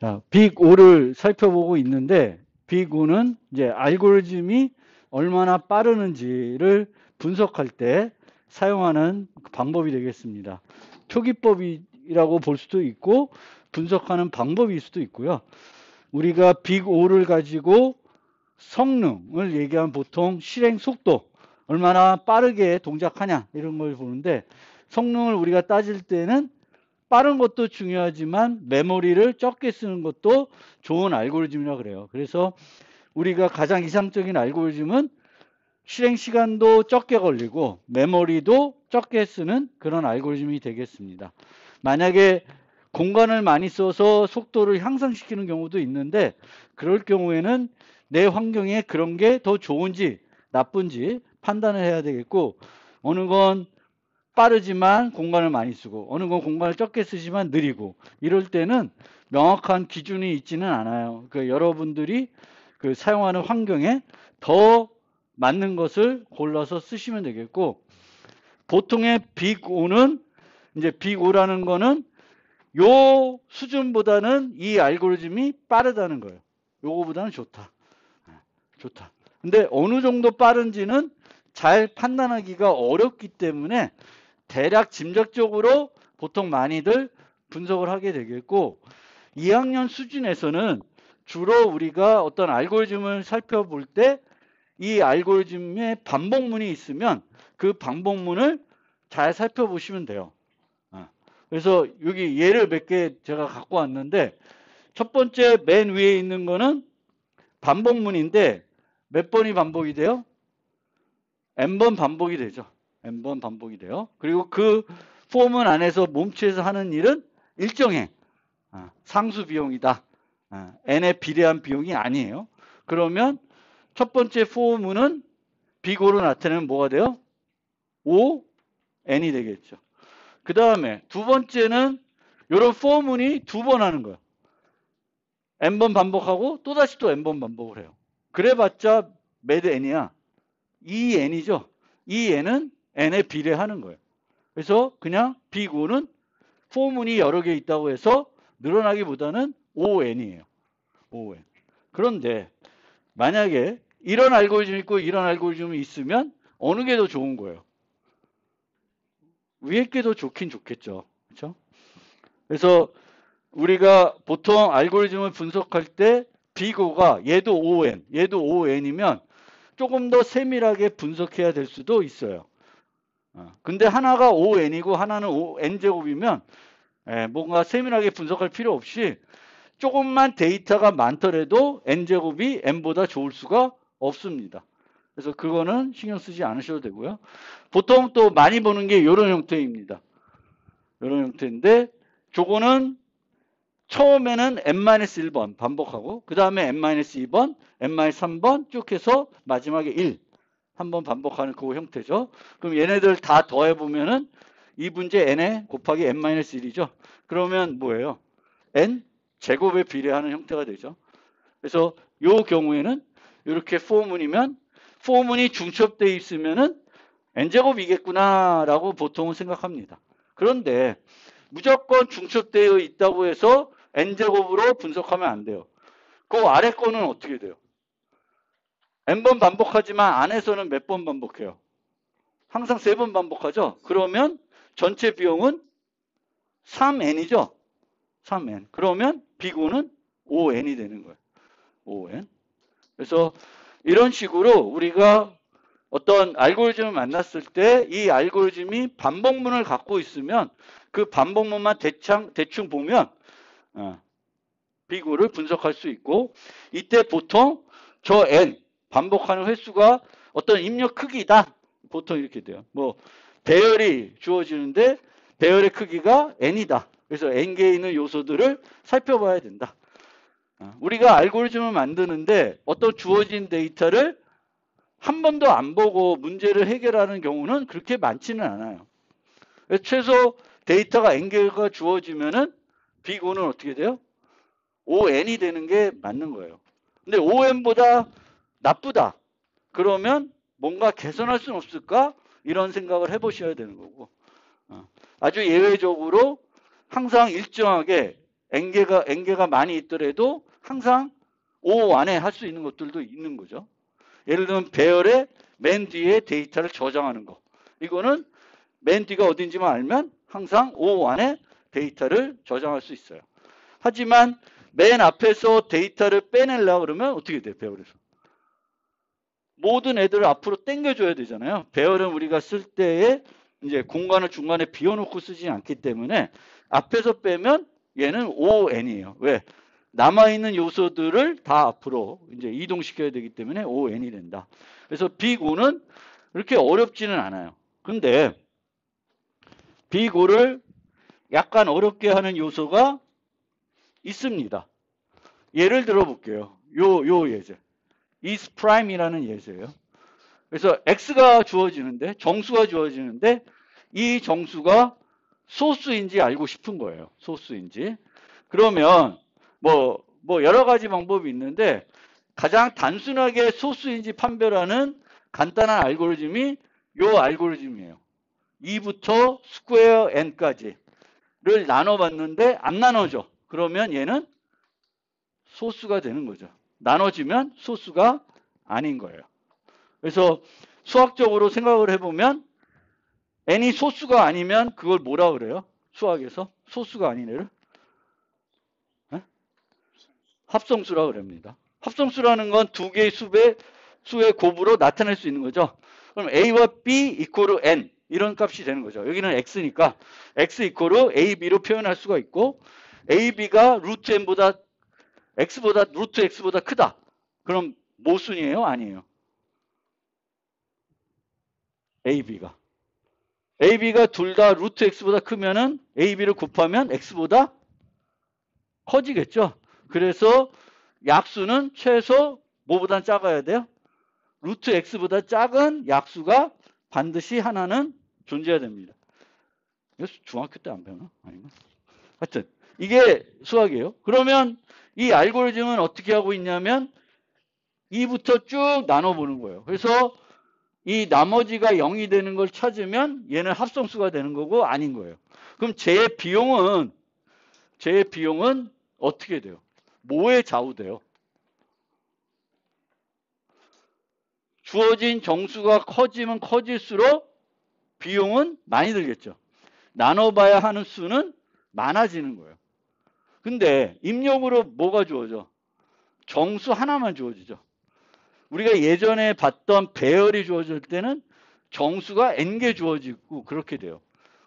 자, 빅5를 살펴보고 있는데 빅5는 이제 알고리즘이 얼마나 빠르는지를 분석할 때 사용하는 방법이 되겠습니다. 표기법이라고 볼 수도 있고 분석하는 방법일 수도 있고요. 우리가 빅5를 가지고 성능을 얘기하면 보통 실행 속도, 얼마나 빠르게 동작하냐 이런 걸 보는데 성능을 우리가 따질 때는 빠른 것도 중요하지만 메모리를 적게 쓰는 것도 좋은 알고리즘이라 그래요. 그래서 우리가 가장 이상적인 알고리즘은 실행 시간도 적게 걸리고 메모리도 적게 쓰는 그런 알고리즘이 되겠습니다. 만약에 공간을 많이 써서 속도를 향상시키는 경우도 있는데 그럴 경우에는 내 환경에 그런 게 더 좋은지 나쁜지 판단을 해야 되겠고 어느 건 빠르지만 공간을 많이 쓰고 어느 건 공간을 적게 쓰지만 느리고 이럴 때는 명확한 기준이 있지는 않아요. 여러분들이 사용하는 환경에 더 맞는 것을 골라서 쓰시면 되겠고 보통의 빅5는 이제 빅5라는 거는 요 수준보다는 이 알고리즘이 빠르다는 거예요. 요거보다는 좋다. 좋다. 근데 어느 정도 빠른지는 잘 판단하기가 어렵기 때문에 대략 짐작적으로 보통 많이들 분석을 하게 되겠고 2학년 수준에서는 주로 우리가 어떤 알고리즘을 살펴볼 때 이 알고리즘에 반복문이 있으면 그 반복문을 잘 살펴보시면 돼요. 그래서 여기 예를 몇 개 제가 갖고 왔는데 첫 번째 맨 위에 있는 거는 반복문인데 몇 번이 반복이 돼요? n번 반복이 되죠. n번 반복이 돼요. 그리고 그 포문 안에서 몸체에서 하는 일은 일정해. 상수 비용이다. n에 비례한 비용이 아니에요. 그러면 첫 번째 포문은 비고로 나타내면 뭐가 돼요? O, n이 되겠죠. 그 다음에 두 번째는 이런 포문이 두 번 하는 거예요. n번 반복하고 또다시 또 n번 반복을 해요. 그래봤자 몇 n이야? 2n이죠. 2n은 n에 비례하는 거예요. 그래서 그냥 비구는 포문이 여러 개 있다고 해서 늘어나기보다는 ON이에요. ON. 그런데 만약에 이런 알고리즘이 있고 이런 알고리즘이 있으면 어느 게 더 좋은 거예요? 위에 게 더 좋긴 좋겠죠. 그렇죠? 그래서 우리가 보통 알고리즘을 분석할 때 비고가 얘도 ON, 얘도 ON이면 조금 더 세밀하게 분석해야 될 수도 있어요. 근데 하나가 ON이고 하나는 N제곱이면 뭔가 세밀하게 분석할 필요 없이 조금만 데이터가 많더라도 N제곱이 N보다 좋을 수가 없습니다. 그래서 그거는 신경 쓰지 않으셔도 되고요. 보통 또 많이 보는 게 이런 형태입니다. 이런 형태인데 저거는 처음에는 n-1번 반복하고 그 다음에 n-2번, n-3번 쭉 해서 마지막에 1 한번 반복하는 그 형태죠. 그럼 얘네들 다 더해보면은 2분의 n에 곱하기 n-1이죠. 그러면 뭐예요? n 제곱에 비례하는 형태가 되죠. 그래서 이 경우에는 이렇게 포문이면 포문이 중첩되어 있으면은 n제곱이겠구나라고 보통은 생각합니다. 그런데 무조건 중첩되어 있다고 해서 n제곱으로 분석하면 안 돼요. 그 아래 거는 어떻게 돼요? n번 반복하지만 안에서는 몇 번 반복해요? 항상 3번 반복하죠? 그러면 전체 비용은 3n이죠? 3n. 그러면 비구는 5n이 되는 거예요. 5n. 그래서 이런 식으로 우리가 어떤 알고리즘을 만났을 때 이 알고리즘이 반복문을 갖고 있으면 그 반복문만 대충 보면 비구를 분석할 수 있고 이때 보통 저 n 반복하는 횟수가 어떤 입력 크기다. 보통 이렇게 돼요. 뭐 배열이 주어지는데 배열의 크기가 n이다. 그래서 n개에 있는 요소들을 살펴봐야 된다. 우리가 알고리즘을 만드는데 어떤 주어진 데이터를 한 번도 안 보고 문제를 해결하는 경우는 그렇게 많지는 않아요. 최소 데이터가 n개가 주어지면은 비고는 어떻게 돼요? ON이 되는 게 맞는 거예요. 근데 ON보다 나쁘다. 그러면 뭔가 개선할 수는 없을까? 이런 생각을 해보셔야 되는 거고. 아주 예외적으로 항상 일정하게 N개가 많이 있더라도 항상 O 안에 할 수 있는 것들도 있는 거죠. 예를 들면 배열의 맨 뒤에 데이터를 저장하는 거. 이거는 맨 뒤가 어딘지만 알면 항상 O 안에 데이터를 저장할 수 있어요. 하지만 맨 앞에서 데이터를 빼내려고 그러면 어떻게 돼요? 배열에서. 모든 애들을 앞으로 당겨줘야 되잖아요. 배열은 우리가 쓸 때에 이제 공간을 중간에 비워놓고 쓰지 않기 때문에 앞에서 빼면 얘는 ON이에요. 왜? 남아있는 요소들을 다 앞으로 이제 이동시켜야 되기 때문에 ON이 된다. 그래서 빅O는 그렇게 어렵지는 않아요. 근데 빅O를 약간 어렵게 하는 요소가 있습니다. 예를 들어 볼게요. 요 예제. is prime이라는 예제예요. 그래서 x가 주어지는데, 정수가 주어지는데 이 정수가 소수인지 알고 싶은 거예요. 소수인지. 그러면 뭐 여러 가지 방법이 있는데 가장 단순하게 소수인지 판별하는 간단한 알고리즘이 요 알고리즘이에요. 2부터 스퀘어 n까지를 나눠봤는데 안 나눠져. 그러면 얘는 소수가 되는 거죠. 나눠지면 소수가 아닌 거예요. 그래서 수학적으로 생각을 해보면 n이 소수가 아니면 그걸 뭐라 그래요? 수학에서 소수가 아닌 애를 합성수라 그럽니다. 합성수라는 건 두 개의 수의 곱으로 나타낼 수 있는 거죠. 그럼 a와 b 이코르 n 이런 값이 되는 거죠. 여기는 x니까 x 이코르 ab로 표현할 수가 있고 ab가 루트 n보다 x보다 루트 x보다 크다. 그럼 모순이에요? 아니에요? AB가 둘 다 루트 x보다 크면은 AB를 곱하면 x보다 커지겠죠. 그래서 약수는 최소 뭐보다 작아야 돼요? 루트 x보다 작은 약수가 반드시 하나는 존재해야 됩니다. 이거 중학교 때 안 배우나? 아닌가? 하여튼 이게 수학이에요. 그러면 이 알고리즘은 어떻게 하고 있냐면 2부터 쭉 나눠보는 거예요. 그래서 이 나머지가 0이 되는 걸 찾으면 얘는 합성수가 되는 거고 아닌 거예요. 그럼 제 비용은 어떻게 돼요? 뭐에 좌우돼요? 주어진 정수가 커지면 커질수록 비용은 많이 들겠죠. 나눠봐야 하는 수는 많아지는 거예요. 근데 입력으로 뭐가 주어져? 정수 하나만 주어지죠. 우리가 예전에 봤던 배열이 주어질 때는 정수가 n개 주어지고 그렇게 돼요.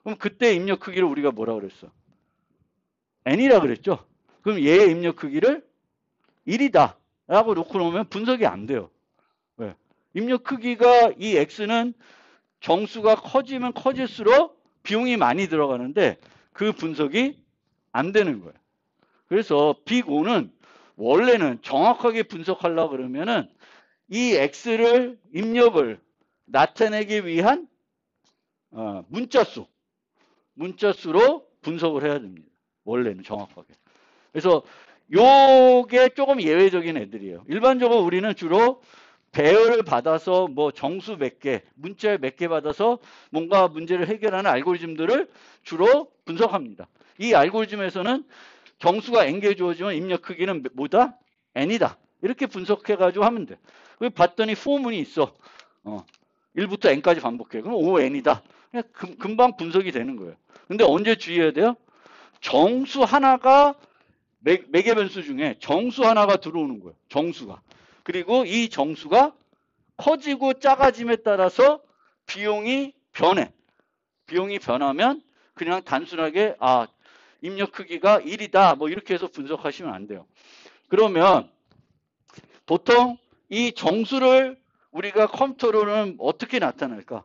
그럼 그때 입력 크기를 우리가 뭐라 그랬어? n이라 그랬죠. 그럼 얘의 입력 크기를 1이다 라고 놓고 놓으면 분석이 안 돼요. 왜? 입력 크기가 이 x는 정수가 커지면 커질수록 비용이 많이 들어가는데 그 분석이 안 되는 거예요. 그래서 빅O는 원래는 정확하게 분석하려고 그러면은 이 x를 입력을 나타내기 위한 문자수로 분석을 해야 됩니다. 원래는 정확하게. 그래서 요게 조금 예외적인 애들이에요. 일반적으로 우리는 주로 배열을 받아서 뭐 정수 몇 개, 문자 몇 개 받아서 뭔가 문제를 해결하는 알고리즘들을 주로 분석합니다. 이 알고리즘에서는 정수가 n개 주어지면 입력 크기는 뭐다? n이다. 이렇게 분석해가지고 하면 돼. 봤더니 포문이 있어. 1부터 n까지 반복해. 그럼 ON이다. 그냥 금방 분석이 되는 거예요. 근데 언제 주의해야 돼요? 정수 하나가 매개 변수 중에 정수 하나가 들어오는 거예요. 정수가. 그리고 이 정수가 커지고 작아짐에 따라서 비용이 변해. 비용이 변하면 그냥 단순하게 입력 크기가 1이다 뭐 이렇게 해서 분석하시면 안 돼요. 그러면 보통 이 정수를 우리가 컴퓨터로는 어떻게 나타낼까?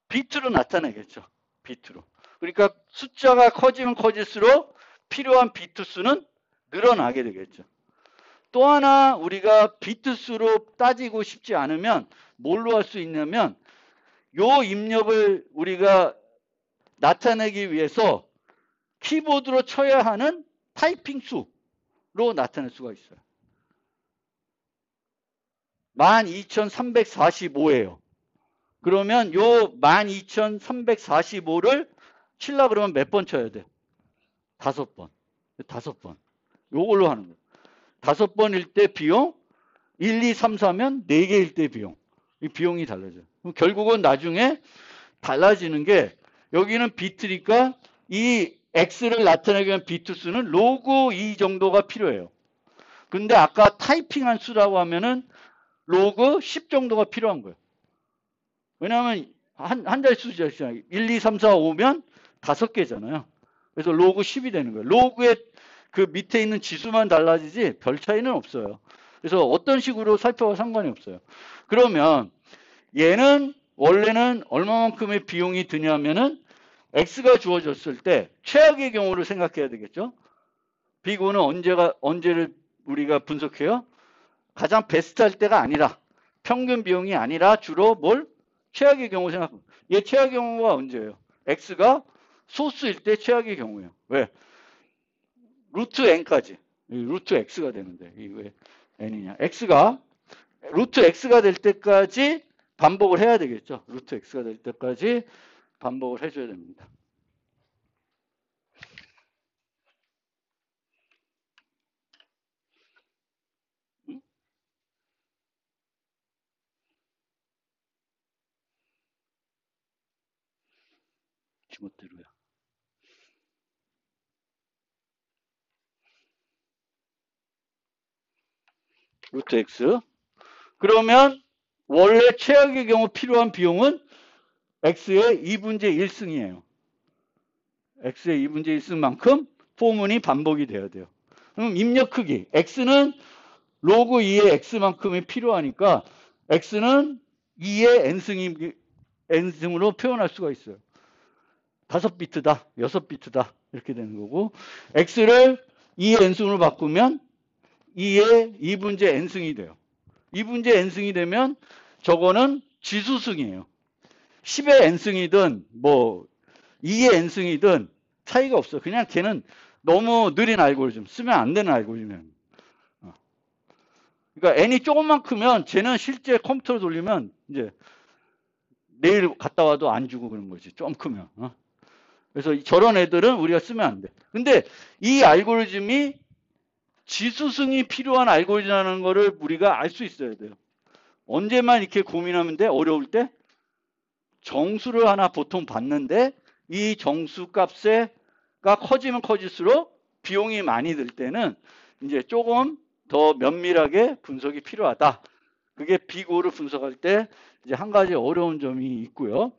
비트로 나타내겠죠. 비트로. 그러니까 숫자가 커지면 커질수록 필요한 비트 수는 늘어나게 되겠죠. 또 하나 우리가 비트 수로 따지고 싶지 않으면 뭘로 할 수 있냐면 요 입력을 우리가 나타내기 위해서 키보드로 쳐야 하는 타이핑 수로 나타낼 수가 있어요. 12345예요. 그러면 요 12345를 치려고 그러면 몇 번 쳐야 돼? 5번. 5번. 요걸로 하는 거예요. 5번일 때 비용, 1, 2, 3, 4면 4개일 때 비용. 이 비용이 달라져요. 그럼 결국은 나중에 달라지는 게 여기는 비트니까 이 x를 나타내기 위한 비트 수는 로그 2 정도가 필요해요. 근데 아까 타이핑한 수라고 하면은 로그 10 정도가 필요한 거예요. 왜냐하면 한 자릿수 잖아요. 1, 2, 3, 4, 5면 5개잖아요. 그래서 로그 10이 되는 거예요. 로그의 그 밑에 있는 지수만 달라지지 별 차이는 없어요. 그래서 어떤 식으로 살펴도 상관이 없어요. 그러면 얘는 원래는 얼마만큼의 비용이 드냐면은 x가 주어졌을 때 최악의 경우를 생각해야 되겠죠. 비고는 언제를 우리가 분석해요? 가장 베스트 할 때가 아니라 평균 비용이 아니라 주로 뭘? 최악의 경우 생각합니다. 얘 최악의 경우가 언제예요? x가 소수일 때 최악의 경우예요. 왜? 루트 n까지. 루트 x가 되는데 이게 왜 n이냐? x가 루트 x가 될 때까지 반복을 해야 되겠죠. 루트 x가 될 때까지 반복을 해줘야 됩니다. 지멋대로야. 루트 x. 그러면 원래 최악의 경우 필요한 비용은 x의 2분의 1승이에요. x의 2분의 1승만큼 포문이 반복이 돼야 돼요. 그럼 입력 크기. x는 로그 2의 x만큼이 필요하니까 x는 2의 n승으로 표현할 수가 있어요. 5비트다, 6비트다 이렇게 되는 거고 x를 2의 n승으로 바꾸면 2의 2분의 n승이 돼요. 2분의 n승이 되면 저거는 지수승이에요. 10의 n승이든 뭐 2의 n승이든 차이가 없어. 그냥 걔는 너무 느린 알고리즘, 쓰면 안 되는 알고리즘이에요. 그러니까 n이 조금만 크면 쟤는 실제 컴퓨터로 돌리면 이제 내일 갔다 와도 안 주고 그런 거지. 좀 크면. 그래서 저런 애들은 우리가 쓰면 안 돼. 근데 이 알고리즘이 지수승이 필요한 알고리즘이라는 거를 우리가 알 수 있어야 돼요. 언제만 이렇게 고민하면 돼? 어려울 때? 정수를 하나 보통 받는데 이 정수 값가 커지면 커질수록 비용이 많이 들 때는 이제 조금 더 면밀하게 분석이 필요하다. 그게 비고를 분석할 때 이제 한 가지 어려운 점이 있고요.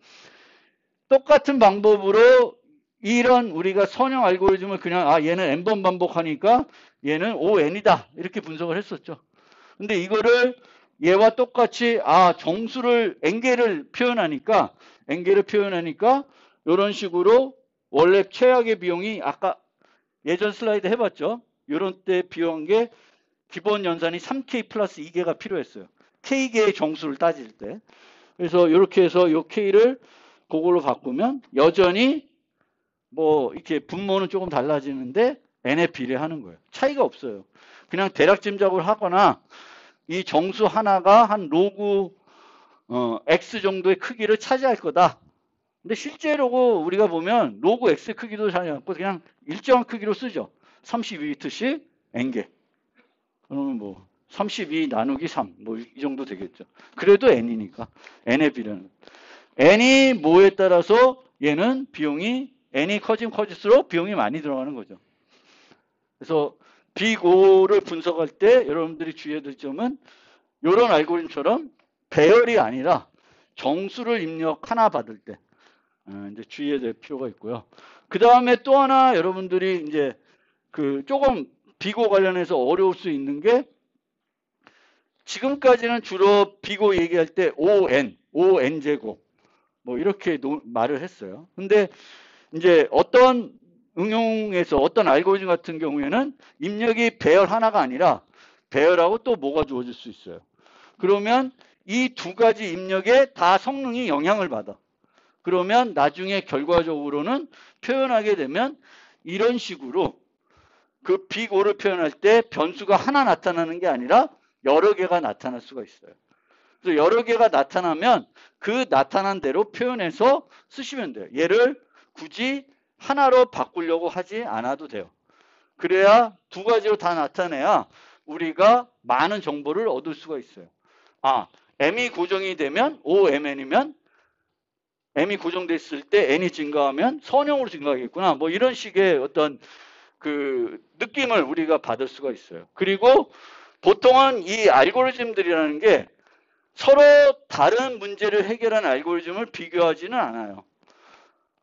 똑같은 방법으로 이런 우리가 선형 알고리즘을 그냥 얘는 n번 반복하니까 얘는 ON이다 이렇게 분석을 했었죠. 근데 이거를 얘와 똑같이 정수를 n개를 표현하니까 이런 식으로 원래 최악의 비용이 아까 예전 슬라이드 해봤죠. 이런 때 비용한 게 기본 연산이 3K 플러스 2개가 필요했어요. K개의 정수를 따질 때. 그래서 이렇게 해서 이 K를 그걸로 바꾸면 여전히 뭐 이렇게 분모는 조금 달라지는데 n에 비례하는 거예요. 차이가 없어요. 그냥 대략 짐작을 하거나 이 정수 하나가 한 로그 x 정도의 크기를 차지할 거다. 근데 실제로 우리가 보면 로그 x 크기도 차지 않고 그냥 일정한 크기로 쓰죠. 32비트씩 n개. 그러면 뭐 32 나누기 3 뭐 이 정도 되겠죠. 그래도 n이니까 n에 비례는. n이 뭐에 따라서 얘는 비용이 n이 커지면 커질수록 비용이 많이 들어가는 거죠. 그래서 비고를 분석할 때 여러분들이 주의해야 될 점은 이런 알고리즘처럼 배열이 아니라 정수를 입력 하나 받을 때 이제 주의해야 될 필요가 있고요. 그 다음에 또 하나 여러분들이 이제 그 조금 비고 관련해서 어려울 수 있는 게 지금까지는 주로 비고 얘기할 때 ON 제곱 뭐 이렇게 말을 했어요. 근데 이제 어떤 응용에서 어떤 알고리즘 같은 경우에는 입력이 배열 하나가 아니라 배열하고 또 뭐가 주어질 수 있어요. 그러면 이 두 가지 입력에 다 성능이 영향을 받아. 그러면 나중에 결과적으로는 표현하게 되면 이런 식으로 그 빅O를 표현할 때 변수가 하나 나타나는 게 아니라 여러 개가 나타날 수가 있어요. 그래서 여러 개가 나타나면 그 나타난 대로 표현해서 쓰시면 돼요. 얘를 굳이 하나로 바꾸려고 하지 않아도 돼요. 그래야 두 가지로 다 나타내야 우리가 많은 정보를 얻을 수가 있어요. 아, m이 고정이 되면 OMN이면 m이 고정됐을 때 n이 증가하면 선형으로 증가하겠구나. 뭐 이런 식의 어떤 그 느낌을 우리가 받을 수가 있어요. 그리고 보통은 이 알고리즘들이라는 게 서로 다른 문제를 해결하는 알고리즘을 비교하지는 않아요.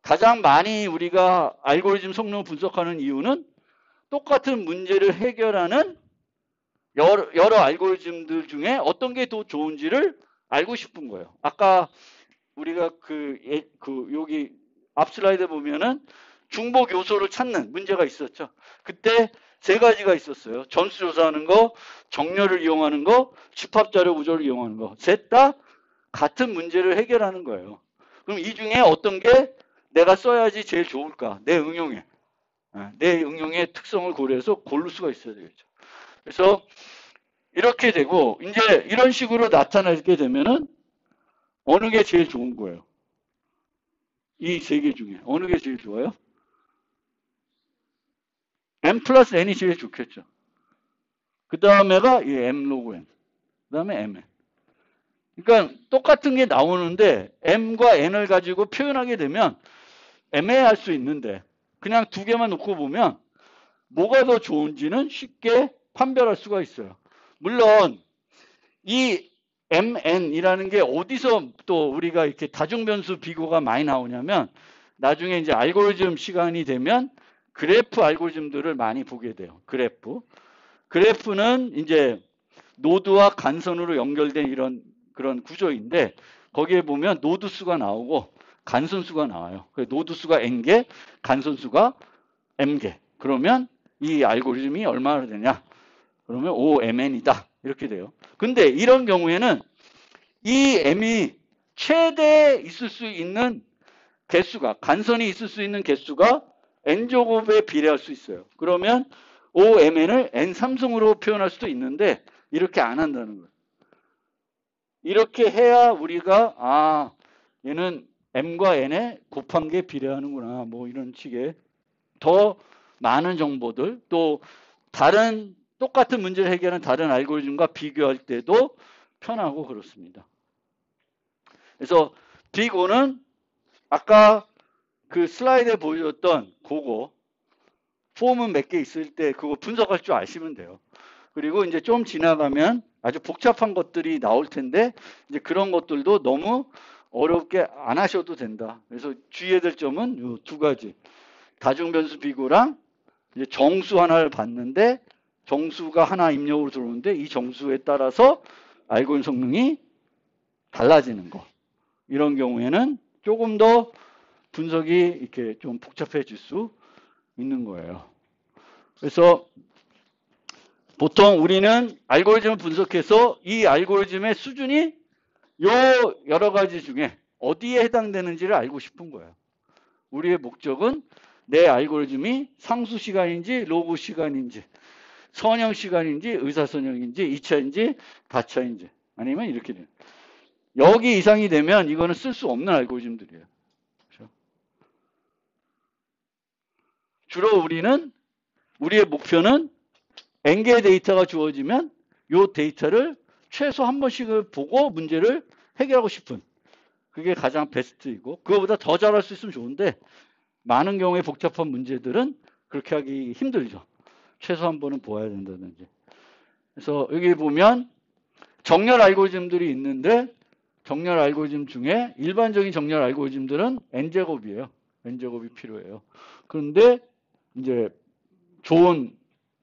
가장 많이 우리가 알고리즘 성능을 분석하는 이유는 똑같은 문제를 해결하는 여러 알고리즘들 중에 어떤 게 더 좋은지를 알고 싶은 거예요. 아까 우리가 여기 앞 슬라이드 보면은 중복 요소를 찾는 문제가 있었죠. 그때 세 가지가 있었어요. 점수 조사하는 거, 정렬을 이용하는 거, 집합자료 구조를 이용하는 거. 셋 다 같은 문제를 해결하는 거예요. 그럼 이 중에 어떤 게 내가 써야지 제일 좋을까? 내 응용의 특성을 고려해서 고를 수가 있어야 되겠죠. 그래서 이렇게 되고 이제 이런 식으로 나타나게 되면은 어느 게 제일 좋은 거예요? 이 세 개 중에 어느 게 제일 좋아요? m 플러스 n이 제일 좋겠죠. 그 다음에가 이 m 로그 n. 그 다음에 mn. 그러니까 똑같은 게 나오는데 m과 n을 가지고 표현하게 되면 애매할 수 있는데 그냥 두 개만 놓고 보면 뭐가 더 좋은지는 쉽게 판별할 수가 있어요. 물론 이 mn이라는 게 어디서 또 우리가 이렇게 다중변수 비교가 많이 나오냐면 나중에 이제 알고리즘 시간이 되면 그래프 알고리즘들을 많이 보게 돼요. 그래프는 이제 노드와 간선으로 연결된 그런 구조인데 거기에 보면 노드 수가 나오고 간선 수가 나와요. 노드 수가 n개, 간선 수가 m개. 그러면 이 알고리즘이 얼마나 되냐? 그러면 OMN이다. 이렇게 돼요. 근데 이런 경우에는 이 m이 최대 있을 수 있는 개수가, 간선이 있을 수 있는 개수가 n제곱에 비례할 수 있어요. 그러면 OMN을 n3승으로 표현할 수도 있는데 이렇게 안 한다는 거예요. 이렇게 해야 우리가 얘는 m과 n에 곱한 게 비례하는구나. 뭐 이런 식의 더 많은 정보들 또 다른 똑같은 문제를 해결하는 다른 알고리즘과 비교할 때도 편하고 그렇습니다. 그래서 빅5는 아까 그 슬라이드에 보여줬던 그거 폼은 몇 개 있을 때 그거 분석할 줄 아시면 돼요. 그리고 이제 좀 지나가면 아주 복잡한 것들이 나올 텐데 이제 그런 것들도 너무 어렵게 안 하셔도 된다. 그래서 주의해야 될 점은 이 두 가지. 다중변수 비교랑 이제 정수 하나를 봤는데 정수가 하나 입력으로 들어오는데 이 정수에 따라서 알고리즘 성능이 달라지는 거. 이런 경우에는 조금 더 분석이 이렇게 좀 복잡해질 수 있는 거예요. 그래서 보통 우리는 알고리즘을 분석해서 이 알고리즘의 수준이 요 여러 가지 중에 어디에 해당되는지를 알고 싶은 거예요. 우리의 목적은 내 알고리즘이 상수 시간인지 로그 시간인지 선형 시간인지 의사선형인지 2차인지 다차인지 아니면 이렇게 돼요. 여기 이상이 되면 이거는 쓸 수 없는 알고리즘들이에요. 그렇죠? 주로 우리의 목표는 n개의 데이터가 주어지면 이 데이터를 최소 한 번씩을 보고 문제를 해결하고 싶은 그게 가장 베스트이고 그거보다 더 잘할 수 있으면 좋은데 많은 경우에 복잡한 문제들은 그렇게 하기 힘들죠. 최소 한 번은 보아야 된다든지. 그래서 여기 보면 정렬 알고리즘들이 있는데 정렬 알고리즘 중에 일반적인 정렬 알고리즘들은 n제곱이에요. n제곱이 필요해요. 그런데 이제 좋은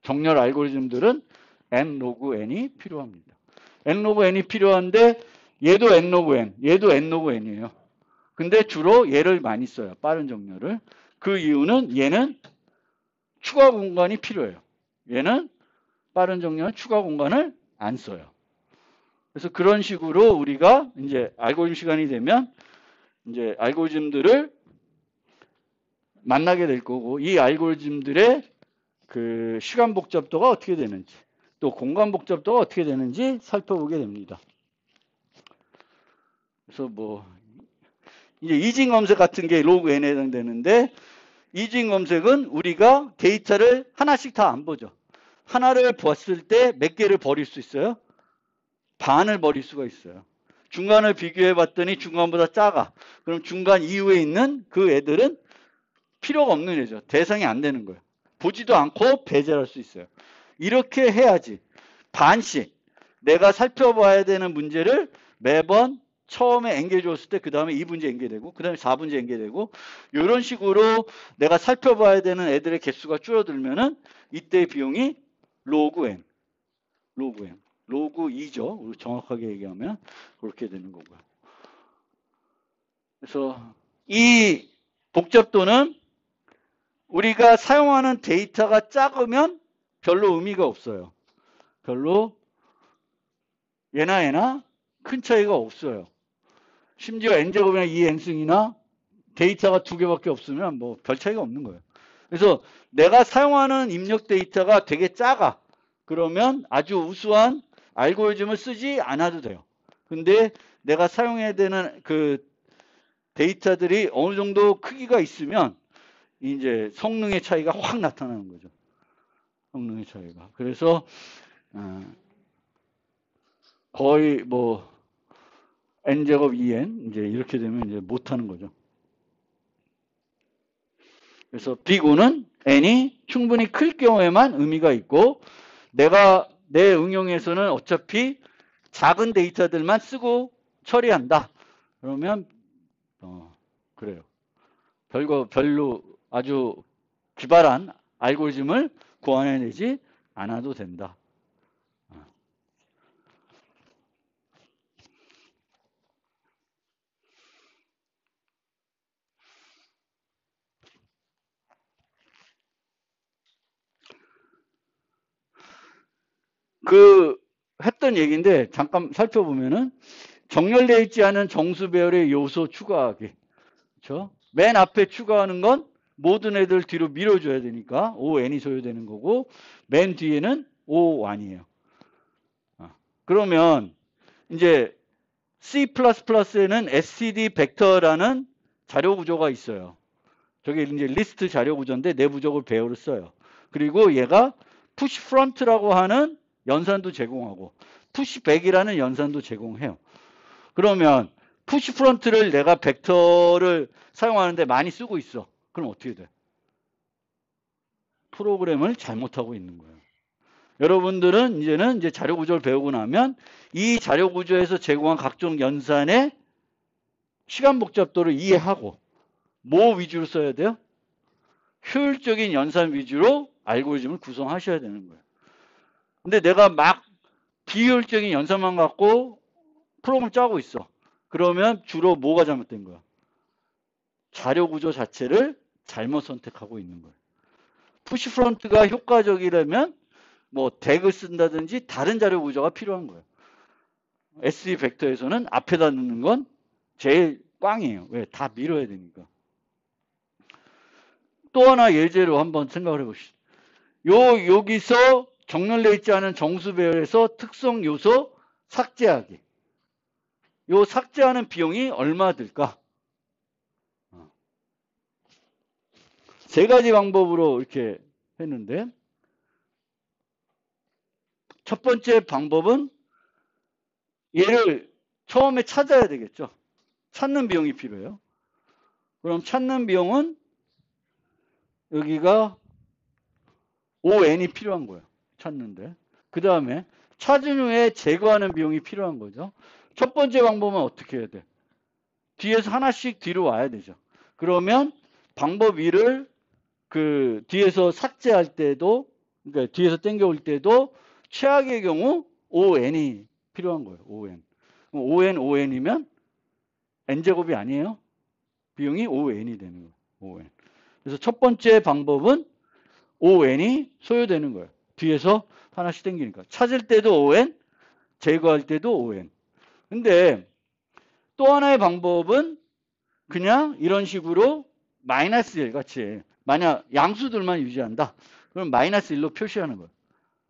정렬 알고리즘들은 n 로그 n이 필요합니다. n 로그 n이 필요한데 얘도 n 로그 n, 얘도 n 로그 n이에요. 근데 주로 얘를 많이 써요. 빠른 정렬을. 그 이유는 얘는 추가 공간이 필요해요. 얘는 빠른 정렬은 추가 공간을 안 써요. 그래서 그런 식으로 우리가 이제 알고리즘 시간이 되면 이제 알고리즘들을 만나게 될 거고 이 알고리즘들의 그 시간 복잡도가 어떻게 되는지 또 공간 복잡도가 어떻게 되는지 살펴보게 됩니다. 그래서 뭐 이제 이진 검색 같은 게 로그 n에 해당되는데 이주인 검색은 우리가 데이터를 하나씩 다 안 보죠. 하나를 봤을 때 몇 개를 버릴 수 있어요? 반을 버릴 수가 있어요. 중간을 비교해 봤더니 중간보다 작아. 그럼 중간 이후에 있는 그 애들은 필요가 없는 애죠. 대상이 안 되는 거예요. 보지도 않고 배제할 수 있어요. 이렇게 해야지. 반씩 내가 살펴봐야 되는 문제를 매번 처음에 엔게이지 줬을 때 그 다음에 2분제 엔게이되고 그 다음에 4분제 엔게이되고 이런 식으로 내가 살펴봐야 되는 애들의 개수가 줄어들면은 이때 비용이 로그 n, 로그 n, 로그 2죠. 정확하게 얘기하면 그렇게 되는 거고요. 그래서 이 복잡도는 우리가 사용하는 데이터가 작으면 별로 의미가 없어요. 별로 얘나 큰 차이가 없어요. 심지어 n제곱이나 2n승이나 데이터가 두 개밖에 없으면 뭐 별 차이가 없는 거예요. 그래서 내가 사용하는 입력 데이터가 되게 작아. 그러면 아주 우수한 알고리즘을 쓰지 않아도 돼요. 근데 내가 사용해야 되는 그 데이터들이 어느 정도 크기가 있으면 이제 성능의 차이가 확 나타나는 거죠. 성능의 차이가. 그래서 거의 뭐 n제곱 2n 이제 이렇게 되면 이제 못 하는 거죠. 그래서 비구는 n이 충분히 클 경우에만 의미가 있고 내가 내 응용에서는 어차피 작은 데이터들만 쓰고 처리한다. 그러면 그래요. 별로 아주 기발한 알고리즘을 고안해내지 않아도 된다. 그 했던 얘기인데 잠깐 살펴보면은 정렬되어 있지 않은 정수 배열의 요소 추가하기. 그렇죠? 맨 앞에 추가하는 건 모든 애들 뒤로 밀어줘야 되니까 ON이 소요되는 거고 맨 뒤에는 O1이에요. 그러면 이제 C++에는 std 벡터라는 자료 구조가 있어요. 저게 이제 리스트 자료 구조인데 내부적으로 배열을 써요. 그리고 얘가 push front라고 하는 연산도 제공하고 push back이라는 연산도 제공해요. 그러면 push front를 내가 벡터를 사용하는데 많이 쓰고 있어. 그럼 어떻게 돼? 프로그램을 잘못하고 있는 거예요. 여러분들은 이제는 이제 자료 구조를 배우고 나면 이 자료 구조에서 제공한 각종 연산의 시간 복잡도를 이해하고 뭐 위주로 써야 돼요? 효율적인 연산 위주로 알고리즘을 구성하셔야 되는 거예요. 근데 내가 막 비효율적인 연산만 갖고 프로그램을 짜고 있어. 그러면 주로 뭐가 잘못된 거야? 자료 구조 자체를 잘못 선택하고 있는 거예요. 푸시 프론트가 효과적이려면 뭐 덱을 쓴다든지 다른 자료 구조가 필요한 거예요. SD 벡터에서는 앞에다 넣는 건 제일 꽝이에요. 왜? 다 밀어야 되니까. 또 하나 예제로 한번 생각을 해보시죠. 여기서 정렬되어 있지 않은 정수 배열에서 특성 요소 삭제하기. 요 삭제하는 비용이 얼마 들까? 세 가지 방법으로 이렇게 했는데 첫 번째 방법은 얘를 처음에 찾아야 되겠죠. 찾는 비용이 필요해요. 그럼 찾는 비용은 여기가 ON이 필요한 거예요. 찾는데. 그 다음에 찾은 후에 제거하는 비용이 필요한 거죠. 첫 번째 방법은 어떻게 해야 돼? 뒤에서 하나씩 뒤로 와야 되죠. 그러면 방법 1을 그 뒤에서 삭제할 때도, 그러니까 뒤에서 땡겨올 때도 최악의 경우 ON이 필요한 거예요. ON. ON이면 N제곱이 아니에요. 비용이 ON이 되는 거예요. ON. 그래서 첫 번째 방법은 ON이 소요되는 거예요. 뒤에서 하나씩 땡기니까. 찾을 때도 ON, 제거할 때도 ON. 근데 또 하나의 방법은 그냥 이런 식으로 마이너스 1 같이 만약 양수들만 유지한다. 그럼 마이너스 1로 표시하는 거예요.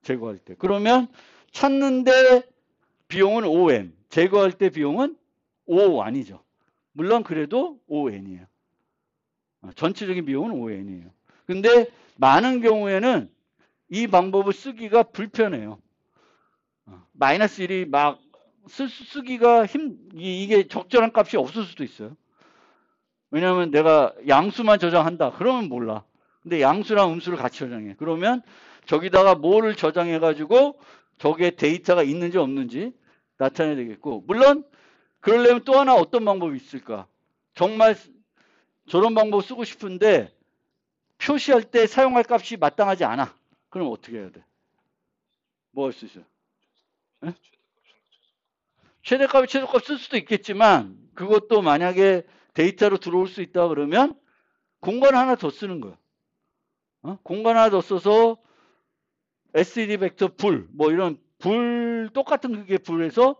제거할 때. 그러면 찾는데 비용은 ON, 제거할 때 비용은 O1이죠. 물론 그래도 ON이에요. 전체적인 비용은 ON이에요. 근데 많은 경우에는 이 방법을 쓰기가 불편해요. 마이너스 1이 막 쓰기가 이게 적절한 값이 없을 수도 있어요. 왜냐하면 내가 양수만 저장한다. 그러면 몰라. 근데 양수랑 음수를 같이 저장해. 그러면 저기다가 뭐를 저장해가지고 저게 데이터가 있는지 없는지 나타내야 되겠고. 물론 그러려면 또 하나 어떤 방법이 있을까? 정말 저런 방법 쓰고 싶은데 표시할 때 사용할 값이 마땅하지 않아. 그럼 어떻게 해야 돼? 뭐 할 수 있어요? 예? 최대값이 최소값 쓸 수도 있겠지만 그것도 만약에 데이터로 들어올 수 있다 그러면 공간 하나 더 쓰는 거야. 공간 하나 더 써서 SED 벡터 불, 뭐 이런 불 똑같은 크기의 불에서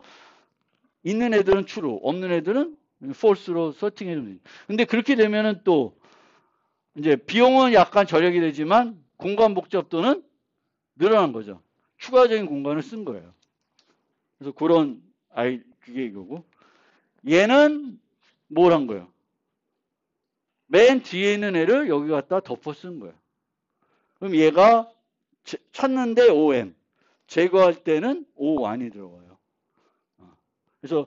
있는 애들은 true로, 없는 애들은 false로 세팅해 주면 돼. 근데 그렇게 되면은 또 이제 비용은 약간 절약이 되지만 공간 복잡도는 늘어난 거죠. 추가적인 공간을 쓴 거예요. 그래서 그런 그게 이거고. 얘는 뭘 한 거예요? 맨 뒤에 있는 애를 여기 갖다 덮어 쓴 거예요. 그럼 얘가 찾는데 OM, 제거할 때는 O1이 들어가요. 그래서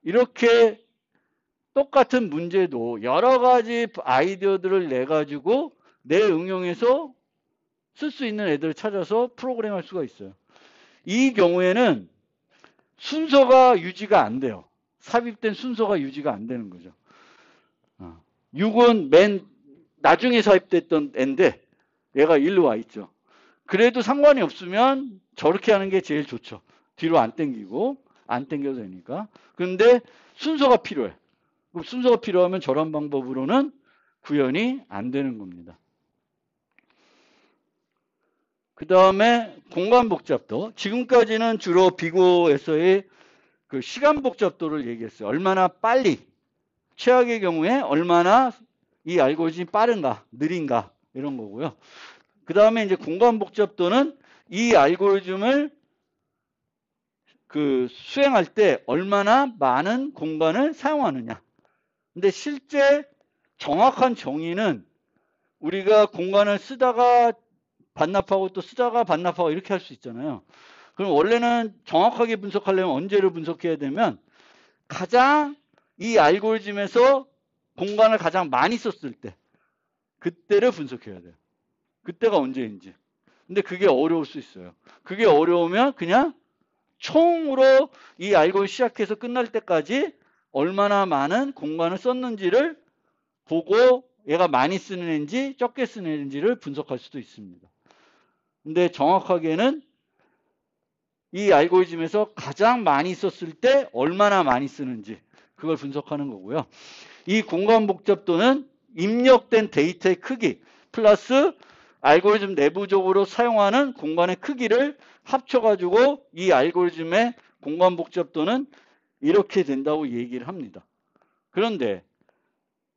이렇게 똑같은 문제도 여러 가지 아이디어들을 내가지고 내 응용해서 쓸 수 있는 애들을 찾아서 프로그램할 수가 있어요. 이 경우에는 순서가 유지가 안 돼요. 삽입된 순서가 유지가 안 되는 거죠. 6은 맨 나중에 삽입됐던 애인데 얘가 1로 와 있죠. 그래도 상관이 없으면 저렇게 하는 게 제일 좋죠. 뒤로 안 당기고 안 당겨도 되니까. 그런데 순서가 필요해. 순서가 필요하면 저런 방법으로는 구현이 안 되는 겁니다. 그 다음에 공간 복잡도. 지금까지는 주로 비고에서의 그 시간 복잡도를 얘기했어요. 얼마나 빨리, 최악의 경우에 얼마나 이 알고리즘이 빠른가, 느린가 이런 거고요. 그 다음에 이제 공간 복잡도는 이 알고리즘을 수행할 때 얼마나 많은 공간을 사용하느냐. 근데 실제 정확한 정의는 우리가 공간을 쓰다가 반납하고 또 쓰다가 반납하고 이렇게 할 수 있잖아요. 그럼 원래는 정확하게 분석하려면 언제를 분석해야 되면 가장 이 알고리즘에서 공간을 가장 많이 썼을 때 그때를 분석해야 돼요. 그때가 언제인지. 근데 그게 어려울 수 있어요. 그게 어려우면 그냥 총으로 이 알고리즘 시작해서 끝날 때까지 얼마나 많은 공간을 썼는지를 보고 얘가 많이 쓰는 애인지 적게 쓰는 애인지를 분석할 수도 있습니다. 근데 정확하게는 이 알고리즘에서 가장 많이 썼을 때 얼마나 많이 쓰는지 그걸 분석하는 거고요. 이 공간 복잡도는 입력된 데이터의 크기 플러스 알고리즘 내부적으로 사용하는 공간의 크기를 합쳐가지고 이 알고리즘의 공간 복잡도는 이렇게 된다고 얘기를 합니다. 그런데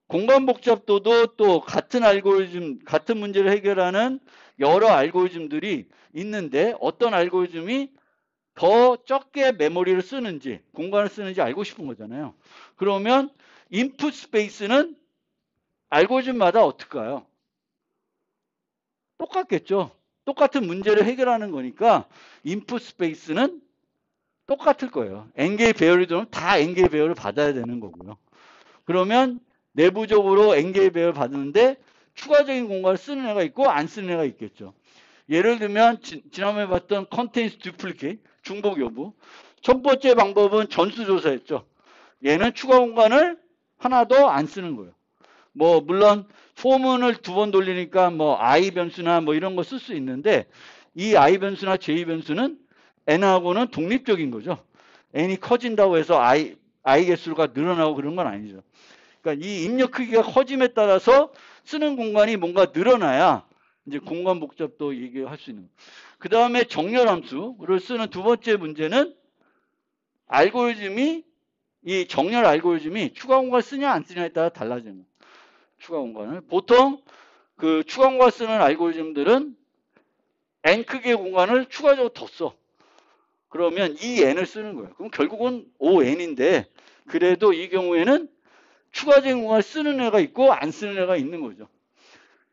공간 복잡도도 또 같은 알고리즘, 같은 문제를 해결하는 여러 알고리즘들이 있는데 어떤 알고리즘이 더 적게 메모리를 쓰는지, 공간을 쓰는지 알고 싶은 거잖아요. 그러면 인풋 스페이스는 알고리즘마다 어떨까요? 똑같겠죠. 똑같은 문제를 해결하는 거니까 인풋 스페이스는 똑같을 거예요. n개의 배열이 들어오면 다 n개의 배열을 받아야 되는 거고요. 그러면 내부적으로 n개의 배열을 받는데 추가적인 공간을 쓰는 애가 있고 안 쓰는 애가 있겠죠. 예를 들면 지난번에 봤던 contains duplicate, 중복 여부. 첫 번째 방법은 전수조사였죠. 얘는 추가 공간을 하나도 안 쓰는 거예요. 뭐 물론 포문을 두 번 돌리니까 뭐 i 변수나 뭐 이런 거 쓸 수 있는데 이 i 변수나 j 변수는 n하고는 독립적인 거죠. n이 커진다고 해서 i 개수가 늘어나고 그런 건 아니죠. 그러니까 이 입력 크기가 커짐에 따라서 쓰는 공간이 뭔가 늘어나야 이제 공간 복잡도 얘기할 수 있는. 그 다음에 정렬 함수를 쓰는 두 번째 문제는 알고리즘이 이 정렬 알고리즘이 추가 공간을 쓰냐 안 쓰냐에 따라 달라지는 거예요. 추가 공간을 보통 그 추가 공간 쓰는 알고리즘들은 n 크기의 공간을 추가적으로 더 써. 그러면 이 n을 쓰는 거예요. 그럼 결국은 5n인데 그래도 이 경우에는 추가적인 공간을 쓰는 애가 있고 안 쓰는 애가 있는 거죠.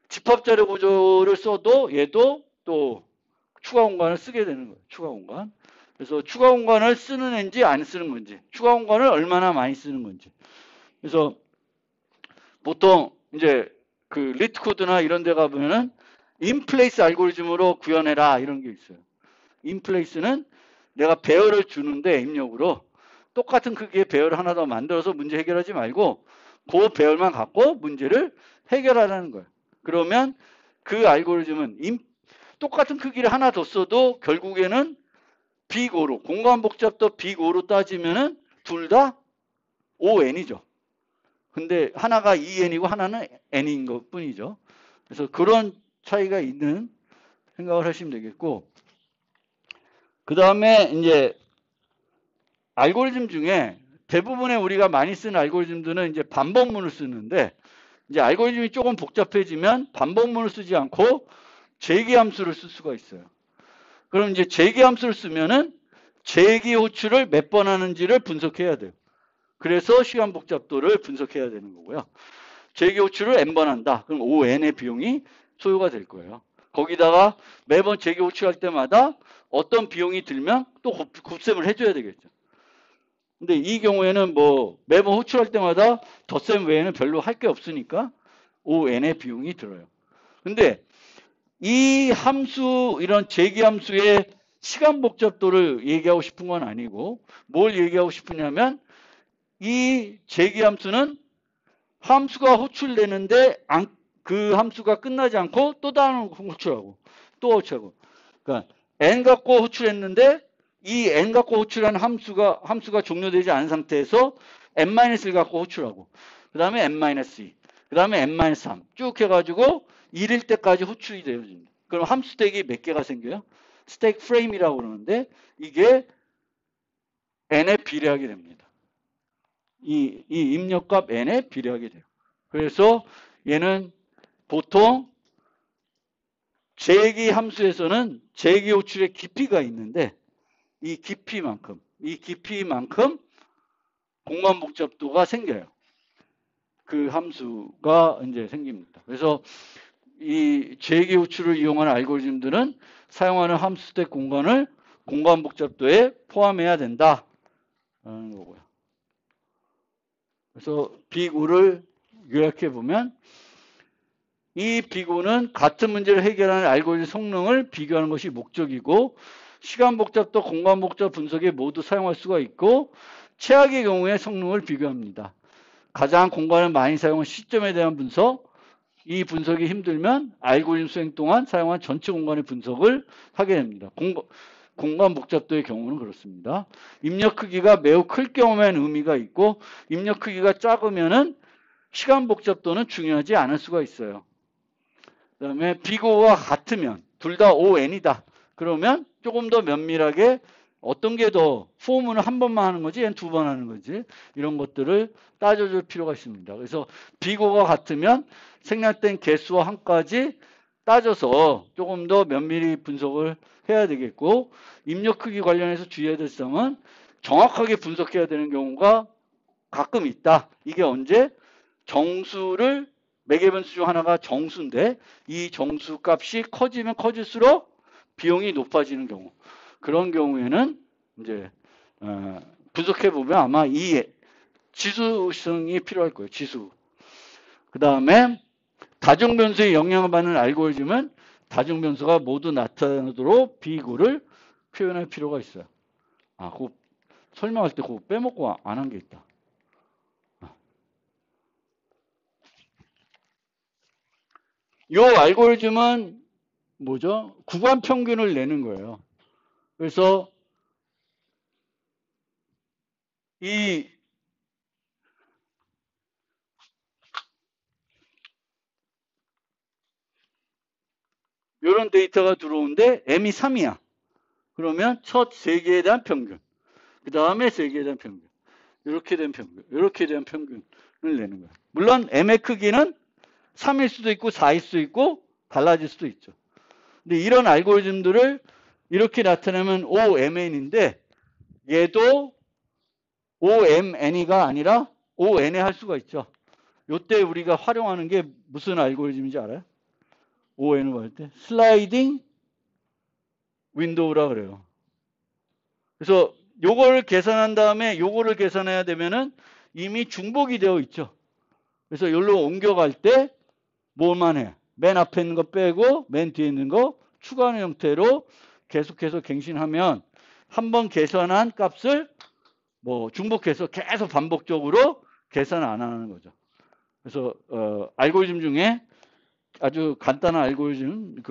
집합자료 구조를 써도 얘도 또 추가 공간을 쓰게 되는 거예요. 추가 공간. 그래서 추가 공간을 쓰는 애인지 안 쓰는 건지, 추가 공간을 얼마나 많이 쓰는 건지. 그래서 보통 이제 그 리트 코드나 이런 데 가보면은 인플레이스 알고리즘으로 구현해라 이런 게 있어요. 인플레이스는 내가 배열을 주는데 입력으로 똑같은 크기의 배열을 하나 더 만들어서 문제 해결하지 말고 그 배열만 갖고 문제를 해결하라는 거예요. 그러면 그 알고리즘은 똑같은 크기를 하나 더 써도 결국에는 빅5로, 공간 복잡도 빅5로 따지면은 둘 다 ON이죠. 근데 하나가 2N이고 하나는 N인 것 뿐이죠. 그래서 그런 차이가 있는 생각을 하시면 되겠고, 그 다음에 이제 알고리즘 중에 대부분의 우리가 많이 쓰는 알고리즘들은 이제 반복문을 쓰는데, 이제 알고리즘이 조금 복잡해지면 반복문을 쓰지 않고 재기함수를 쓸 수가 있어요. 그럼 이제 재기함수를 쓰면은 재기 호출을 몇 번 하는지를 분석해야 돼요. 그래서 시간 복잡도를 분석해야 되는 거고요. 재기 호출을 n번 한다. 그럼 ON의 비용이 소요가 될 거예요. 거기다가 매번 재기 호출할 때마다 어떤 비용이 들면 또 곱셈을 해줘야 되겠죠. 근데 이 경우에는 뭐 매번 호출할 때마다 덧셈 외에는 별로 할 게 없으니까 ON의 비용이 들어요. 근데 이 함수, 이런 재기 함수의 시간 복잡도를 얘기하고 싶은 건 아니고 뭘 얘기하고 싶으냐면 이 재기 함수는 함수가 호출되는데 그 함수가 끝나지 않고 또 다른 호출하고 또 호출하고, 그러니까 n 갖고 호출했는데 이 n 갖고 호출한 함수가 종료되지 않은 상태에서 n-1을 갖고 호출하고 그 다음에 n-2 그 다음에 n-3 쭉 해가지고 1일 때까지 호출이 되어집니다. 그럼 함수 스택이 몇 개가 생겨요? 스택 프레임이라고 그러는데 이게 n에 비례하게 됩니다. 이 입력값 n에 비례하게 돼요. 그래서 얘는 보통 재기 함수에서는 재기 호출의 깊이가 있는데 이 깊이만큼 공간 복잡도가 생겨요. 그 함수가 이제 생깁니다. 그래서 이 재기 호출을 이용하는 알고리즘들은 사용하는 함수 스택 공간을 공간 복잡도에 포함해야 된다라는 거고요. 그래서 빅5를 요약해 보면 이 빅5는 같은 문제를 해결하는 알고리즘 성능을 비교하는 것이 목적이고 시간 복잡도, 공간 복잡 분석에 모두 사용할 수가 있고 최악의 경우에 성능을 비교합니다. 가장 공간을 많이 사용한 시점에 대한 분석, 이 분석이 힘들면 알고리즘 수행 동안 사용한 전체 공간의 분석을 하게 됩니다. 공간 복잡도의 경우는 그렇습니다. 입력 크기가 매우 클 경우에는 의미가 있고 입력 크기가 작으면은 시간 복잡도는 중요하지 않을 수가 있어요. 그 다음에 빅5와 같으면 둘 다 ON이다. 그러면 조금 더 면밀하게 어떤 게 더 포문을 한 번만 하는 거지 얘는 두 번 하는 거지 이런 것들을 따져줄 필요가 있습니다. 그래서 빅5가 같으면 생략된 개수와 한까지 따져서 조금 더 면밀히 분석을 해야 되겠고 입력 크기 관련해서 주의해야 될 점은 정확하게 분석해야 되는 경우가 가끔 있다. 이게 언제? 정수를 매개변수 중 하나가 정수인데 이 정수 값이 커지면 커질수록 비용이 높아지는 경우, 그런 경우에는 이제 분석해 보면 아마 이 지수성이 필요할 거예요. 지수. 그 다음에 다중변수에 영향을 받는 알고리즘은 다중변수가 모두 나타나도록 빅5를 표현할 필요가 있어요. 그거 설명할 때 그거 빼먹고 안 한 게 있다. 이 알고리즘은 뭐죠? 구간 평균을 내는 거예요. 그래서 이런 데이터가 들어오는데 m이 3이야. 그러면 첫 3개에 대한 평균, 그 다음에 3개에 대한 평균, 이렇게 된 평균, 이렇게 대한 평균을 내는 거예요. 물론 m의 크기는 3일 수도 있고 4일 수도 있고 달라질 수도 있죠. 근데 이런 알고리즘들을 이렇게 나타내면 OMN인데 얘도 OMN이가 아니라 ON에 할 수가 있죠. 요때 우리가 활용하는 게 무슨 알고리즘인지 알아요? ON을 할 때 슬라이딩 윈도우라 그래요. 그래서 요걸 계산한 다음에 요거를 계산해야 되면은 이미 중복이 되어 있죠. 그래서 여기로 옮겨갈 때 뭐만 해? 맨 앞에 있는 거 빼고 맨 뒤에 있는 거 추가하는 형태로 계속해서 갱신하면 한번 계산한 값을 뭐 중복해서 계속 반복적으로 계산을 안 하는 거죠. 그래서 알고리즘 중에 아주 간단한 알고리즘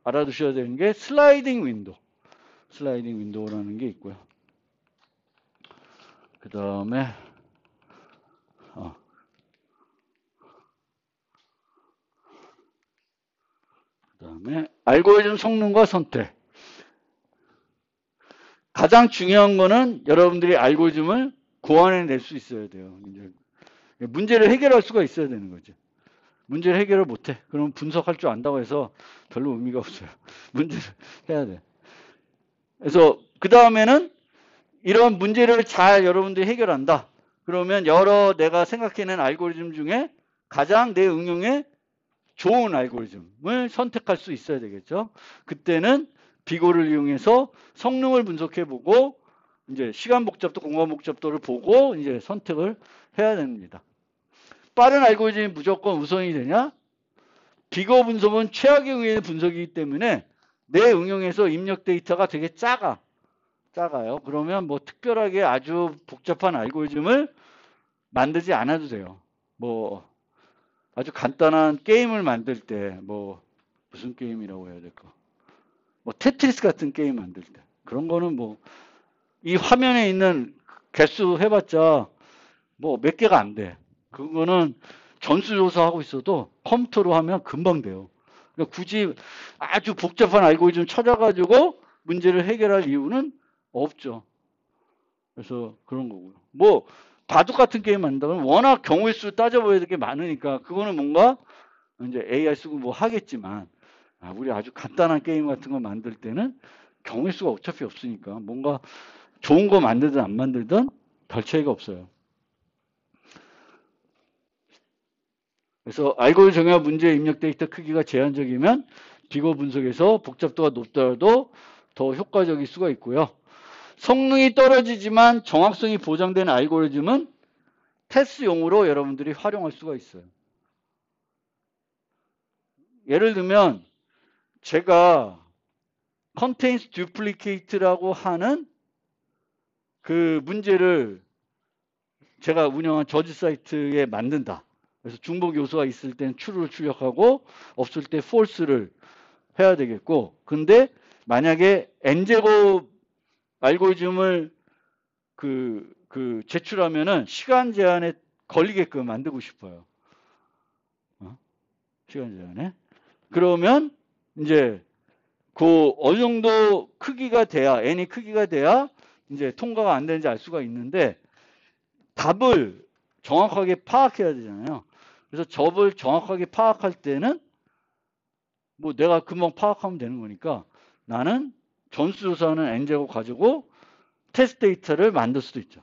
알아두셔야 되는 게 슬라이딩 윈도우라는 게 있고요. 그 다음에 알고리즘 성능과 선택. 가장 중요한 거는 여러분들이 알고리즘을 고안해낼 수 있어야 돼요. 이제 문제를 해결할 수가 있어야 되는 거죠. 문제를 해결을 못해. 그럼 분석할 줄 안다고 해서 별로 의미가 없어요. 문제를 해야 돼. 그래서 그 다음에는 이런 문제를 잘 여러분들이 해결한다. 그러면 여러 내가 생각해낸 알고리즘 중에 가장 내 응용에 좋은 알고리즘을 선택할 수 있어야 되겠죠. 그때는 비고를 이용해서 성능을 분석해보고 이제 시간 복잡도 공간 복잡도를 보고 이제 선택을 해야 됩니다. 빠른 알고리즘이 무조건 우선이 되냐? 비거 분석은 최악의 경우에는 분석이기 때문에 내 응용에서 입력 데이터가 되게 작아요. 그러면 뭐 특별하게 아주 복잡한 알고리즘을 만들지 않아도 돼요. 뭐 아주 간단한 게임을 만들 때 뭐 무슨 게임이라고 해야 될까? 뭐 테트리스 같은 게임 만들 때 그런 거는 뭐 이 화면에 있는 개수 해봤자 뭐 몇 개가 안 돼. 그거는 전수조사하고 있어도 컴퓨터로 하면 금방 돼요. 그러니까 굳이 아주 복잡한 알고리즘 찾아가지고 문제를 해결할 이유는 없죠. 그래서 그런 거고요. 뭐 바둑 같은 게임 만든다면 워낙 경우의 수 따져봐야 될 게 많으니까 그거는 뭔가 이제 AI 쓰고 뭐 하겠지만 우리 아주 간단한 게임 같은 거 만들 때는 경우의 수가 어차피 없으니까 뭔가 좋은 거 만들든 안 만들든 별 차이가 없어요. 그래서 알고리즘 정의와 문제 입력 데이터 크기가 제한적이면 비거 분석에서 복잡도가 높더라도 더 효과적일 수가 있고요. 성능이 떨어지지만 정확성이 보장되는 알고리즘은 테스트용으로 여러분들이 활용할 수가 있어요. 예를 들면 제가 contains duplicate라고 하는 그 문제를 제가 운영한 저지 사이트에 만든다. 그래서 중복 요소가 있을 때는 true를 출력하고 없을 때 false를 해야 되겠고, 근데 만약에 n제곱 알고리즘을 제출하면은 시간 제한에 걸리게끔 만들고 싶어요. 시간 제한에. 그러면 이제 어느 정도 크기가 돼야, n이 크기가 돼야 이제 통과가 안 되는지 알 수가 있는데 답을 정확하게 파악해야 되잖아요. 그래서 답을 정확하게 파악할 때는 뭐 내가 금방 파악하면 되는 거니까 나는 전수조사하는 n제곱 가지고 테스트 데이터를 만들 수도 있죠.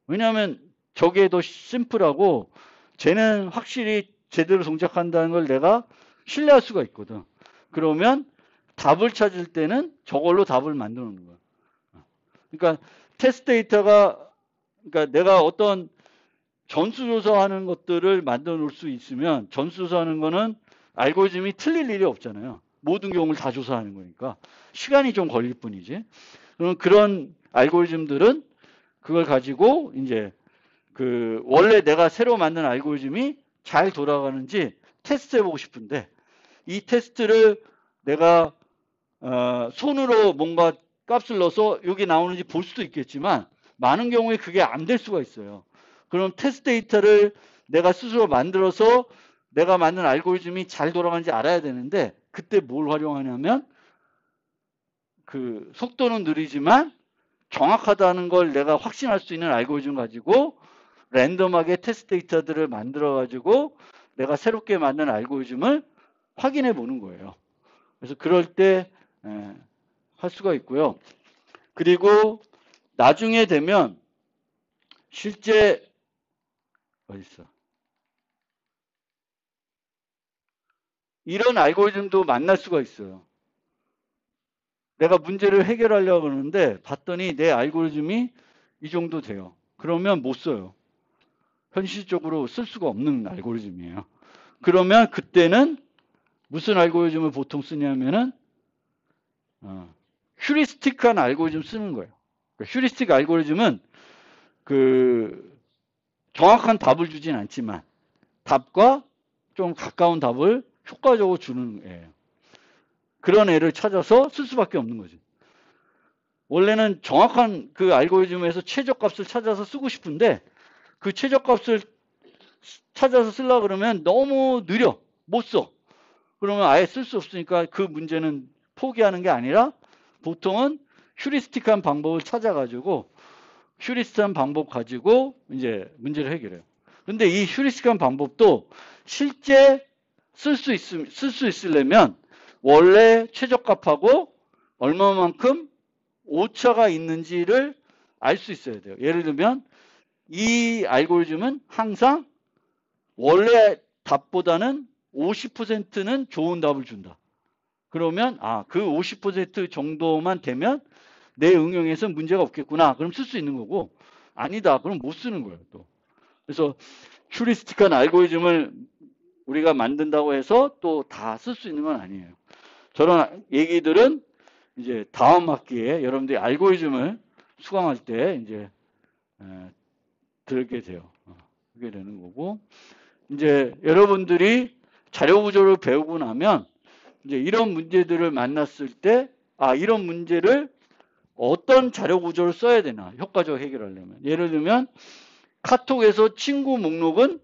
왜냐하면 저게 더 심플하고 쟤는 확실히 제대로 동작한다는 걸 내가 신뢰할 수가 있거든. 그러면 답을 찾을 때는 저걸로 답을 만들어 놓는 거야. 그러니까 테스트 데이터가 그러니까 내가 어떤 전수조사하는 것들을 만들어 놓을 수 있으면 전수조사하는 거는 알고리즘이 틀릴 일이 없잖아요. 모든 경우를 다 조사하는 거니까 시간이 좀 걸릴 뿐이지. 그런 알고리즘들은 그걸 가지고 이제 원래 내가 새로 만든 알고리즘이 잘 돌아가는지 테스트 해보고 싶은데 이 테스트를 내가 손으로 뭔가 값을 넣어서 여기 나오는지 볼 수도 있겠지만 많은 경우에 그게 안 될 수가 있어요. 그럼 테스트 데이터를 내가 스스로 만들어서 내가 만든 알고리즘이 잘 돌아가는지 알아야 되는데 그때 뭘 활용하냐면 속도는 느리지만 정확하다는 걸 내가 확신할 수 있는 알고리즘 가지고 랜덤하게 테스트 데이터들을 만들어 가지고 내가 새롭게 만든 알고리즘을 확인해 보는 거예요. 그래서 그럴 때 할 수가 있고요. 그리고 나중에 되면 실제 어디 있어? 이런 알고리즘도 만날 수가 있어요. 내가 문제를 해결하려고 하는데 봤더니 내 알고리즘이 이 정도 돼요. 그러면 못 써요. 현실적으로 쓸 수가 없는 알고리즘이에요. 그러면 그때는 무슨 알고리즘을 보통 쓰냐면은 휴리스틱한 알고리즘 쓰는 거예요. 휴리스틱 알고리즘은 그 정확한 답을 주진 않지만 답과 좀 가까운 답을 효과적으로 주는 애예요. 그런 애를 찾아서 쓸 수밖에 없는 거죠. 원래는 정확한 그 알고리즘에서 최저값을 찾아서 쓰고 싶은데 그 최저값을 찾아서 쓰려고 그러면 너무 느려. 못 써. 그러면 아예 쓸 수 없으니까 그 문제는 포기하는 게 아니라 보통은 휴리스틱한 방법을 찾아가지고 휴리스틱한 방법 가지고 이제 문제를 해결해요. 근데 이 휴리스틱한 방법도 실제 쓸 수 있으려면 원래 최저값하고 얼마만큼 오차가 있는지를 알 수 있어야 돼요. 예를 들면 이 알고리즘은 항상 원래 답보다는 50%는 좋은 답을 준다. 그러면 그 50% 정도만 되면 내 응용에서 문제가 없겠구나. 그럼 쓸 수 있는 거고 아니다. 그럼 못 쓰는 거예요. 또. 그래서 휴리스틱한 알고리즘을 우리가 만든다고 해서 또 다 쓸 수 있는 건 아니에요. 저런 얘기들은 이제 다음 학기에 여러분들이 알고리즘을 수강할 때 이제 들게 돼요. 그게 되는 거고 이제 여러분들이 자료 구조를 배우고 나면 이제 이런 문제들을 만났을 때 이런 문제를 어떤 자료 구조를 써야 되나 효과적으로 해결하려면 예를 들면 카톡에서 친구 목록은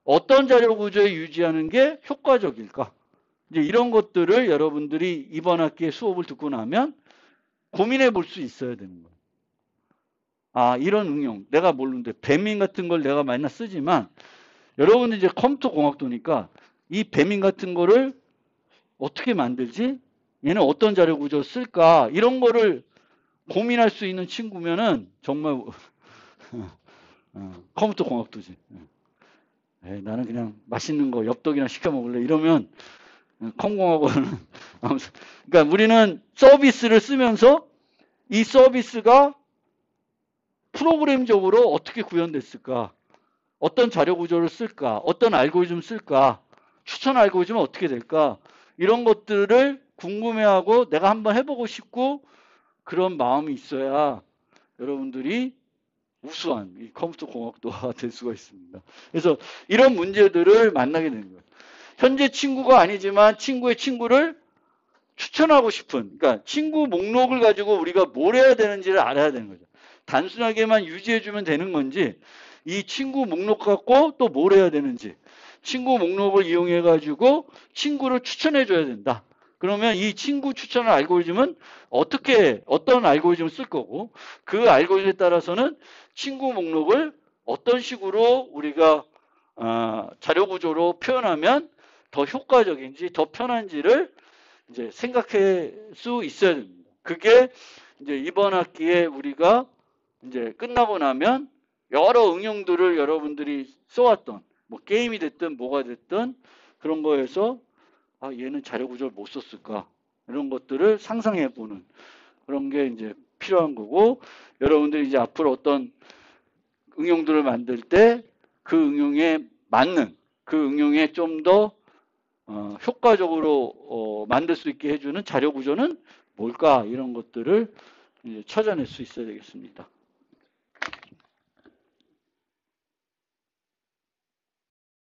어떤 자료 구조에 유지하는 게 효과적일까? 이제 이런 것들을 여러분들이 이번 학기에 수업을 듣고 나면 고민해 볼 수 있어야 되는 거예요. 이런 응용 내가 모르는데 배민 같은 걸 내가 맨날 쓰지만 여러분들 이제 컴퓨터 공학도니까 이 배민 같은 거를 어떻게 만들지? 얘는 어떤 자료 구조 쓸까? 이런 거를 고민할 수 있는 친구면은 정말 컴퓨터 공학도지. 나는 그냥 맛있는 거 엽떡이나 시켜 먹을래. 이러면 컴공학원은 그러니까 우리는 서비스를 쓰면서 이 서비스가 프로그램적으로 어떻게 구현됐을까? 어떤 자료 구조를 쓸까? 어떤 알고리즘 쓸까? 추천 알고리즘은 어떻게 될까? 이런 것들을 궁금해하고 내가 한번 해보고 싶고 그런 마음이 있어야 여러분들이 우수한 이 컴퓨터 공학도가 될 수가 있습니다. 그래서 이런 문제들을 만나게 되는 거예요. 현재 친구가 아니지만 친구의 친구를 추천하고 싶은, 그러니까 친구 목록을 가지고 우리가 뭘 해야 되는지를 알아야 되는 거죠. 단순하게만 유지해주면 되는 건지, 이 친구 목록 갖고 또 뭘 해야 되는지, 친구 목록을 이용해가지고 친구를 추천해줘야 된다. 그러면 이 친구 추천을 알고리즘은 어떤 알고리즘을 쓸 거고, 그 알고리즘에 따라서는 친구 목록을 어떤 식으로 우리가 자료 구조로 표현하면 더 효과적인지, 더 편한지를 이제 생각할 수 있어야 됩니다. 그게 이제 이번 학기에 우리가 이제 끝나고 나면 여러 응용들을 여러분들이 써왔던 뭐 게임이 됐든 뭐가 됐든 그런 거에서 얘는 자료 구조를 못 썼을까 이런 것들을 상상해 보는 그런 게 이제 필요한 거고 여러분들이 이제 앞으로 어떤 응용들을 만들 때 그 응용에 맞는 그 응용에 좀 더 효과적으로 만들 수 있게 해주는 자료 구조는 뭘까 이런 것들을 이제 찾아낼 수 있어야 되겠습니다.